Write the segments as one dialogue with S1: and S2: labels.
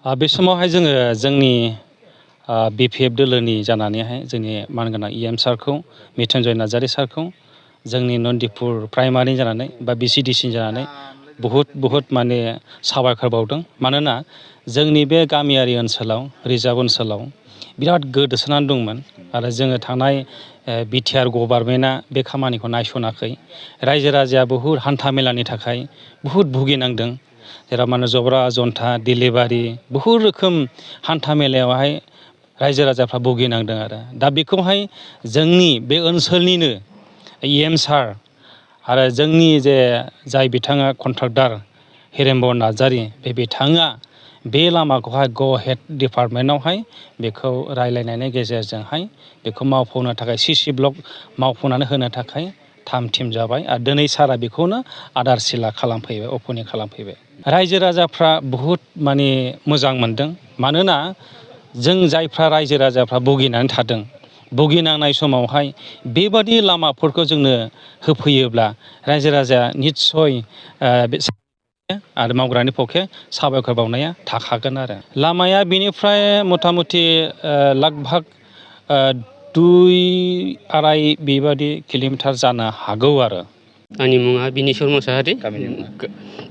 S1: बे समावहाय जोङो जोंनि BPF दोलोनि जानानैहाय जोंनि मानगोनां EM सारखौ मिथुनजय नार्जारी सारखौ जोंनि नन्दिपुर प्राइमारि जानानै बा BCDC जानानै बहुद माने साबायखर बावदों। मानोना जोंनि बे गामियारि ओनसोलाव रिजार्भ ओनसोलाव बिराद गोदोसोनानै दंमोन आरो जोङो थानाय BTR गभर्नमेन्टआ बे खामानिखौ नायसनाखै। रायजो राजाया बहुद हान्था मेलानि थाखाय बहुद भुगिनांदों। जेराव माने जब्रा जन्था डिलिभारि बहुद रोखोम हान्था मेलायावहाय रायजो राजाफ्रा भुगिनांदों आरो दा बेखौहाय जोंनि बे ओनसोलनिनो EM सार आरो जोंनि जाय बिथाङा कन्ट्राक्टर हिरेम्बर नार्जारी बे बिथाङा बे लामाखौहाय ग हेड डिपार्टमेन्टआवहाय बेखौ रायलायनायनि गेजेरजोंहाय बेखौ मावफुंनो थाखाय CC ब्लक मावफुंनानै होनो थाखाय थाम थिम जाबाय आरो दिनै सारा बेखौनो आदार सिला खालामफैबाय अपेनिं खालामफैबाय। रायजो राजाफ्रा बहुद माने मोजां मोनदों। मानोना जों जायफ्रा रायजो राजाफ्रा भुगिनानै थादों भुगिनांनाय समावहाय बेबादि लामाफोरखौ जोंनो होफैयोब्ला रायजो राजाया निस्सय आरो मावग्रानि पक्षे साबायखर बावनाया थाखागोन आरो लामाया बेनिफ्राय मथा मथि लगभग 2-2.5 बेबादि किल'मिटार जानो हागौ आरो।
S2: आंनि मुङा बिनेश्वर मोसाहारि,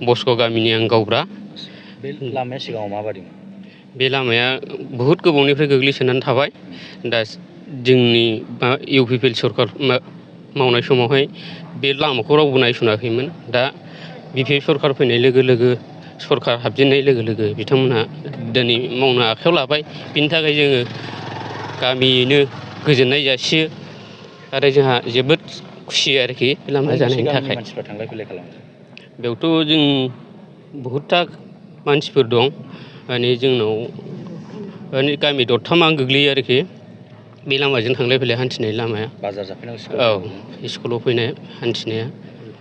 S2: बस्क' गामिनि आं गावब्रा।
S3: बे लामाया सिगाङाव माबादिमोन?
S2: बे लामाया बहुद गोबावनिफ्राय गोग्लैसोनानै थाबाय। दा जोंनि UPPL सरखार मावनाय समावहाय बे लामाखौ रावबो नायसनाखैमोन। दा BPF सरखार फैनाय लोगो लोगो सरखार हाबजेननाय लोगो लोगो बिथांमोनहा दिनै मावनो आखायाव लाबाय। बिनि थाखाय जोङो गामियैनो गोजोननाय जासियो आरो जोंहा जोबोद खुसि आरोखि लामा जानायनि थाखाय।
S3: मानसिफ्रा थांलाय फैलाय खालामो?
S2: बेयावथ' जों बहुदथा मानसिफोर दं। माने जोंनाव माने गामि दरथामा गोग्लैयो आरोखि बे लामाजों थांलाय फैलाय हान्थिनाय लामाया।
S3: बाजार जाफैनांगौ?
S2: औ, स्कुलाव फैनाय हान्थिनाया